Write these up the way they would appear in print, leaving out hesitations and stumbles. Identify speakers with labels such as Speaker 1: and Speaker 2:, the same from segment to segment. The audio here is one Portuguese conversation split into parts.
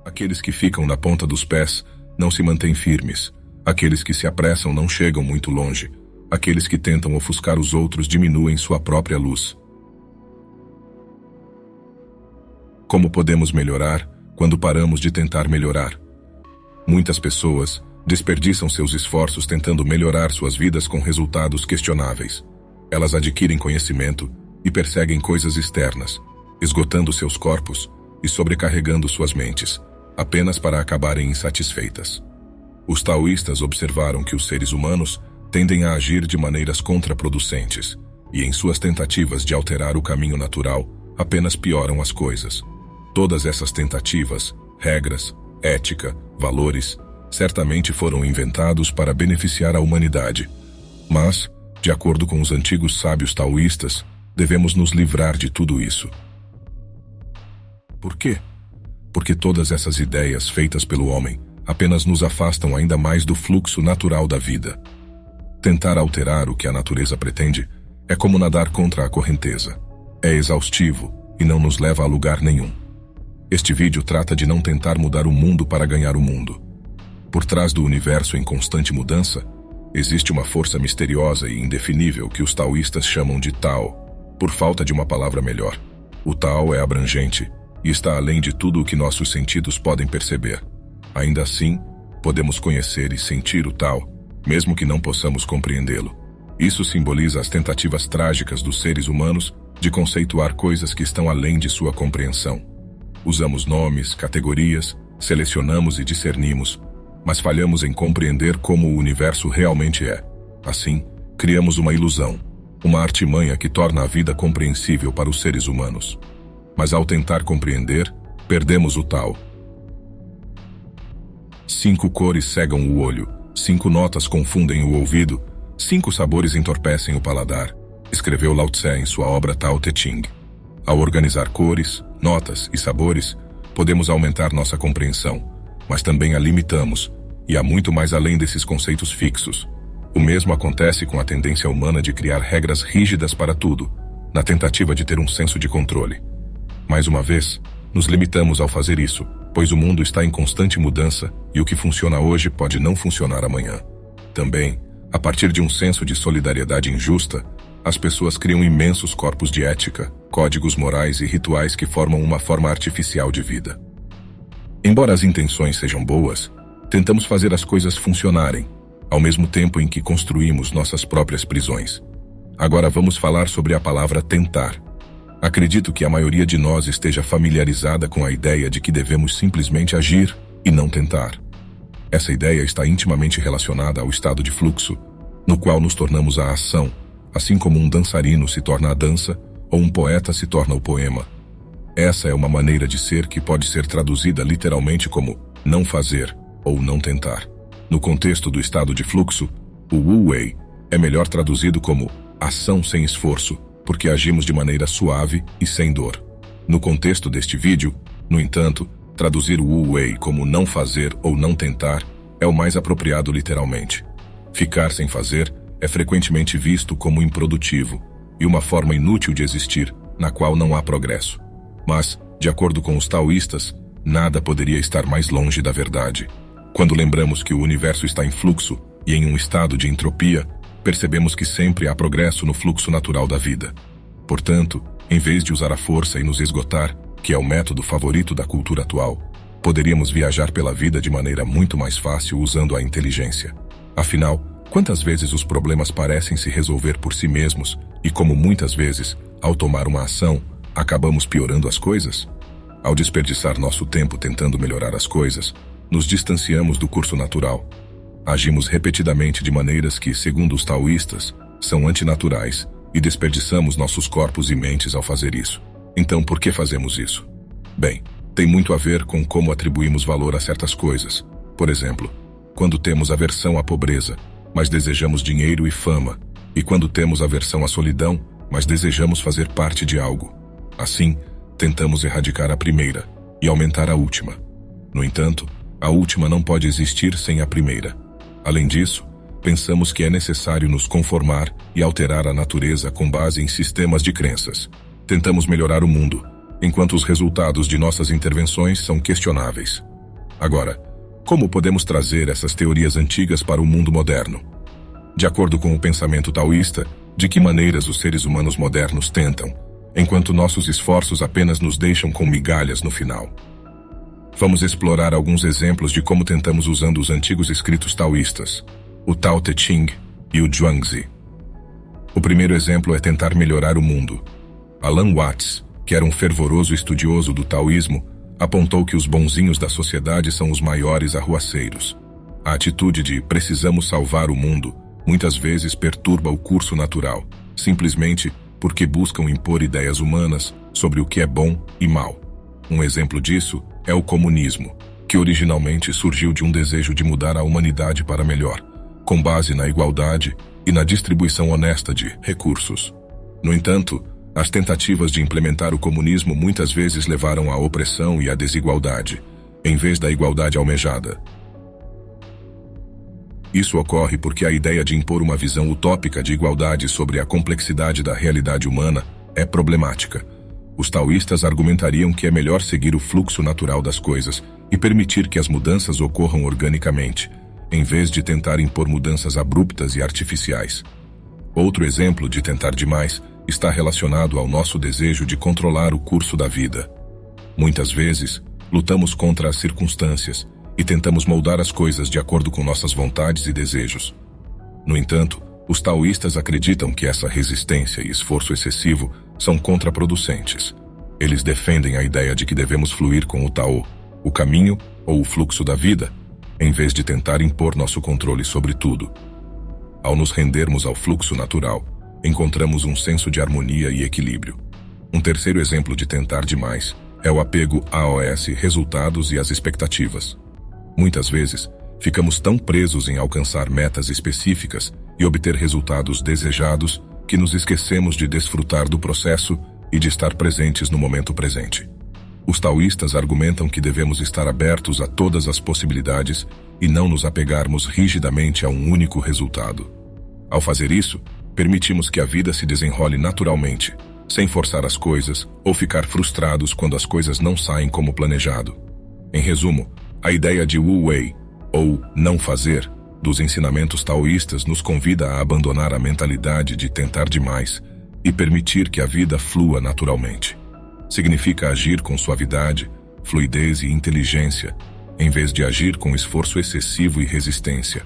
Speaker 1: Aqueles que ficam na ponta dos pés não se mantêm firmes. Aqueles que se apressam não chegam muito longe. Aqueles que tentam ofuscar os outros diminuem sua própria luz. Como podemos melhorar quando paramos de tentar melhorar? Muitas pessoas desperdiçam seus esforços tentando melhorar suas vidas com resultados questionáveis. Elas adquirem conhecimento e perseguem coisas externas, esgotando seus corpos e sobrecarregando suas mentes, apenas para acabarem insatisfeitas. Os taoístas observaram que os seres humanos tendem a agir de maneiras contraproducentes, e em suas tentativas de alterar o caminho natural, apenas pioram as coisas. Todas essas tentativas, regras, ética, valores, certamente foram inventados para beneficiar a humanidade. Mas, de acordo com os antigos sábios taoístas, devemos nos livrar de tudo isso. Por quê? Porque todas essas ideias feitas pelo homem apenas nos afastam ainda mais do fluxo natural da vida. Tentar alterar o que a natureza pretende é como nadar contra a correnteza. É exaustivo e não nos leva a lugar nenhum. Este vídeo trata de não tentar mudar o mundo para ganhar o mundo. Por trás do universo em constante mudança, existe uma força misteriosa e indefinível que os taoístas chamam de Tao, por falta de uma palavra melhor. O Tao é abrangente e está além de tudo o que nossos sentidos podem perceber. Ainda assim, podemos conhecer e sentir o Tao, mesmo que não possamos compreendê-lo. Isso simboliza as tentativas trágicas dos seres humanos de conceituar coisas que estão além de sua compreensão. Usamos nomes, categorias, selecionamos e discernimos, mas falhamos em compreender como o universo realmente é. Assim, criamos uma ilusão, uma artimanha que torna a vida compreensível para os seres humanos. Mas ao tentar compreender, perdemos o Tao. 5 cores cegam o olho, 5 notas confundem o ouvido, 5 sabores entorpecem o paladar, escreveu Lao Tse em sua obra Tao Te Ching. Ao organizar cores, notas e sabores, podemos aumentar nossa compreensão, mas também a limitamos, e há muito mais além desses conceitos fixos. O mesmo acontece com a tendência humana de criar regras rígidas para tudo, na tentativa de ter um senso de controle. Mais uma vez, nos limitamos ao fazer isso, pois o mundo está em constante mudança e o que funciona hoje pode não funcionar amanhã. Também, a partir de um senso de solidariedade injusta, as pessoas criam imensos corpos de ética, códigos morais e rituais que formam uma forma artificial de vida. Embora as intenções sejam boas, tentamos fazer as coisas funcionarem, ao mesmo tempo em que construímos nossas próprias prisões. Agora vamos falar sobre a palavra tentar. Acredito que a maioria de nós esteja familiarizada com a ideia de que devemos simplesmente agir e não tentar. Essa ideia está intimamente relacionada ao estado de fluxo, no qual nos tornamos a ação, assim como um dançarino se torna a dança ou um poeta se torna o poema. Essa é uma maneira de ser que pode ser traduzida literalmente como não fazer ou não tentar. No contexto do estado de fluxo, o Wu Wei é melhor traduzido como ação sem esforço, porque agimos de maneira suave e sem dor. No contexto deste vídeo, no entanto, traduzir o Wu Wei como não fazer ou não tentar é o mais apropriado literalmente. Ficar sem fazer é frequentemente visto como improdutivo e uma forma inútil de existir, na qual não há progresso. Mas, de acordo com os taoístas, nada poderia estar mais longe da verdade. Quando lembramos que o universo está em fluxo e em um estado de entropia, percebemos que sempre há progresso no fluxo natural da vida. Portanto, em vez de usar a força e nos esgotar, que é o método favorito da cultura atual, poderíamos viajar pela vida de maneira muito mais fácil usando a inteligência. Afinal, quantas vezes os problemas parecem se resolver por si mesmos e como muitas vezes, ao tomar uma ação, acabamos piorando as coisas? Ao desperdiçar nosso tempo tentando melhorar as coisas, nos distanciamos do curso natural. Agimos repetidamente de maneiras que, segundo os taoístas, são antinaturais e desperdiçamos nossos corpos e mentes ao fazer isso. Então, por que fazemos isso? Bem, tem muito a ver com como atribuímos valor a certas coisas. Por exemplo, quando temos aversão à pobreza, mas desejamos dinheiro e fama, e quando temos aversão à solidão, mas desejamos fazer parte de algo. Assim, tentamos erradicar a primeira e aumentar a última. No entanto, a última não pode existir sem a primeira. Além disso, pensamos que é necessário nos conformar e alterar a natureza com base em sistemas de crenças. Tentamos melhorar o mundo, enquanto os resultados de nossas intervenções são questionáveis. Agora, como podemos trazer essas teorias antigas para o mundo moderno? De acordo com o pensamento taoísta, de que maneiras os seres humanos modernos tentam, enquanto nossos esforços apenas nos deixam com migalhas no final? Vamos explorar alguns exemplos de como tentamos usando os antigos escritos taoístas, o Tao Te Ching e o Zhuangzi. O primeiro exemplo é tentar melhorar o mundo. Alan Watts, que era um fervoroso estudioso do taoísmo, apontou que os bonzinhos da sociedade são os maiores arruaceiros. A atitude de precisamos salvar o mundo muitas vezes perturba o curso natural, simplesmente porque buscam impor ideias humanas sobre o que é bom e mal. Um exemplo disso é o comunismo, que originalmente surgiu de um desejo de mudar a humanidade para melhor, com base na igualdade e na distribuição honesta de recursos. No entanto, as tentativas de implementar o comunismo muitas vezes levaram à opressão e à desigualdade, em vez da igualdade almejada. Isso ocorre porque a ideia de impor uma visão utópica de igualdade sobre a complexidade da realidade humana é problemática. Os taoístas argumentariam que é melhor seguir o fluxo natural das coisas e permitir que as mudanças ocorram organicamente, em vez de tentar impor mudanças abruptas e artificiais. Outro exemplo de tentar demais está relacionado ao nosso desejo de controlar o curso da vida. Muitas vezes, lutamos contra as circunstâncias e tentamos moldar as coisas de acordo com nossas vontades e desejos. No entanto, os taoístas acreditam que essa resistência e esforço excessivo são contraproducentes. Eles defendem a ideia de que devemos fluir com o Tao, o caminho ou o fluxo da vida, em vez de tentar impor nosso controle sobre tudo. Ao nos rendermos ao fluxo natural, encontramos um senso de harmonia e equilíbrio. Um terceiro exemplo de tentar demais é o apego aos resultados e às expectativas. Muitas vezes, ficamos tão presos em alcançar metas específicas e obter resultados desejados que nos esquecemos de desfrutar do processo e de estar presentes no momento presente. Os taoístas argumentam que devemos estar abertos a todas as possibilidades e não nos apegarmos rigidamente a um único resultado. Ao fazer isso, permitimos que a vida se desenrole naturalmente, sem forçar as coisas ou ficar frustrados quando as coisas não saem como planejado. Em resumo, a ideia de Wu Wei, ou não fazer, dos ensinamentos taoístas nos convida a abandonar a mentalidade de tentar demais e permitir que a vida flua naturalmente. Significa agir com suavidade, fluidez e inteligência, em vez de agir com esforço excessivo e resistência.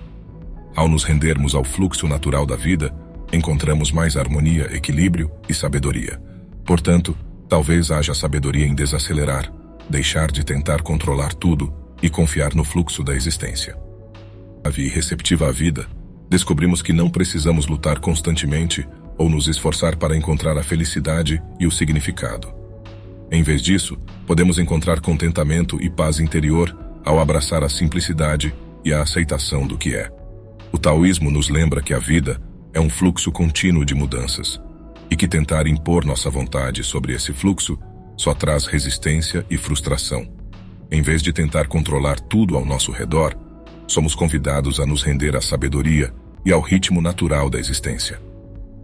Speaker 1: Ao nos rendermos ao fluxo natural da vida, encontramos mais harmonia, equilíbrio e sabedoria. Portanto, talvez haja sabedoria em desacelerar, deixar de tentar controlar tudo e confiar no fluxo da existência. E receptiva à vida, descobrimos que não precisamos lutar constantemente ou nos esforçar para encontrar a felicidade e o significado. Em vez disso, podemos encontrar contentamento e paz interior ao abraçar a simplicidade e a aceitação do que é. O taoísmo nos lembra que a vida é um fluxo contínuo de mudanças, e que tentar impor nossa vontade sobre esse fluxo só traz resistência e frustração. Em vez de tentar controlar tudo ao nosso redor, somos convidados a nos render à sabedoria e ao ritmo natural da existência.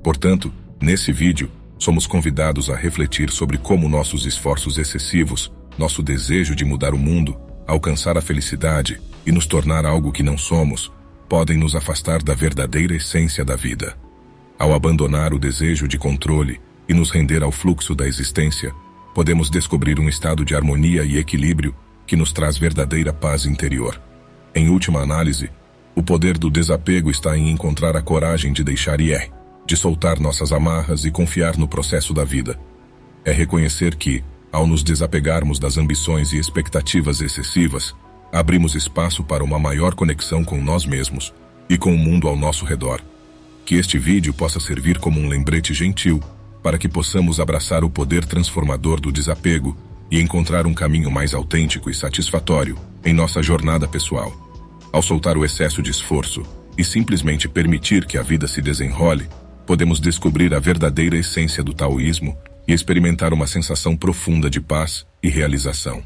Speaker 1: Portanto, nesse vídeo, somos convidados a refletir sobre como nossos esforços excessivos, nosso desejo de mudar o mundo, alcançar a felicidade e nos tornar algo que não somos, podem nos afastar da verdadeira essência da vida. Ao abandonar o desejo de controle e nos render ao fluxo da existência, podemos descobrir um estado de harmonia e equilíbrio que nos traz verdadeira paz interior. Em última análise, o poder do desapego está em encontrar a coragem de deixar ir, de soltar nossas amarras e confiar no processo da vida. É reconhecer que, ao nos desapegarmos das ambições e expectativas excessivas, abrimos espaço para uma maior conexão com nós mesmos e com o mundo ao nosso redor. Que este vídeo possa servir como um lembrete gentil para que possamos abraçar o poder transformador do desapego e encontrar um caminho mais autêntico e satisfatório em nossa jornada pessoal. Ao soltar o excesso de esforço e simplesmente permitir que a vida se desenrole, podemos descobrir a verdadeira essência do taoísmo e experimentar uma sensação profunda de paz e realização.